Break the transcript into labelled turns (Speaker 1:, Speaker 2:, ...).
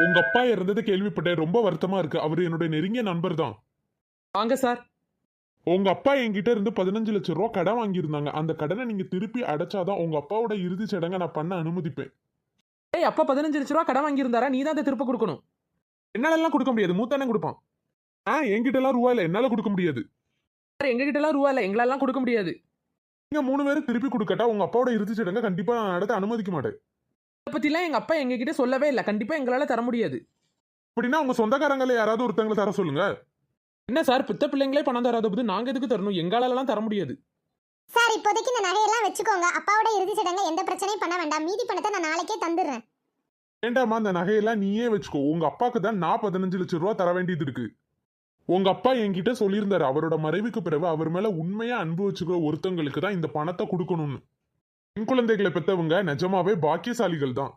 Speaker 1: உங்க அப்பா இறந்தது கேள்விப்பட்டேன். ரொம்ப வருத்தமா இருக்கு. அவர் என்னுடைய நெருங்கிய நண்பர் தான்.
Speaker 2: வாங்க சார்.
Speaker 1: உங்க அப்பா என்கிட்ட இருந்து 15 லட்சம் ரூபா கடன் வாங்கியிருந்தாங்க. அந்த கடனை நீங்க திருப்பி அடைச்சாதான் உங்க அப்பாவோட இறுதிச் சடங்கை நான் பண்ண அனுமதிப்பேன்.
Speaker 2: ஏய், அப்பா 15 லட்ச ரூபா கடன் வாங்கியிருந்தாரா? நீ தான் அதை திருப்ப கொடுக்கணும்.
Speaker 1: என்னாலலாம் கொடுக்க முடியாது. மூத்தானே கொடுப்பான். என்கிட்ட எல்லாம் ரூபா இல்ல. என்னால கொடுக்க முடியாது.
Speaker 2: சார், எங்ககிட்ட எல்லாம் ரூபா இல்லை, எங்களாலாம் கொடுக்க முடியாது.
Speaker 1: நீங்க 3 பேரும் திருப்பி கொடுக்கட்டா உங்க அப்பாவோட இறுதிச் சடங்கை கண்டிப்பா நான் நடத்த அனுமதிக்க மாட்டேன்.
Speaker 2: இதை பத்திலாம் எங்க அப்பா எங்ககிட்ட சொல்லவே இல்லை. கண்டிப்பா எங்களால தர முடியாது.
Speaker 1: அப்படின்னா உங்க சொந்தக்காரங்கள யாராவது ஒருத்தங்களை தர சொல்லுங்க.
Speaker 2: என்ன சார், பித்த பிள்ளைங்களே பணம் தராத போது நாங்க எதுக்கு தரணும்? எங்களாலலாம் தர முடியாது.
Speaker 3: சார், இப்போதைக்கு இந்த நகையெல்லாம் வச்சுக்கோங்க. அப்பாவோட இறுதி சடங்கை எந்த பிரச்சனையும் பண்ண வேண்டாம். மீதி பணத்தை நான் நாளைக்கே தந்துடுறேன்.
Speaker 1: வேண்டாமா, அந்த நகையெல்லாம் நீயே வச்சுக்கோ. உங்க அப்பாக்கு தான் நான் 15 லட்சம் ரூபா தர வேண்டியது இருக்கு. உங்க அப்பா என்கிட்ட சொல்லியிருந்தாரு, அவரோட மறைவுக்கு பிறகு அவர் மேல உண்மையா அன்பு வச்சுக்கிற ஒருத்தங்களுக்கு தான் இந்த பணத்தை கொடுக்கணும்னு. பெண் குழந்தைகளை பெற்றவங்க நிஜமாவே பாக்கியசாலிகள் தான்.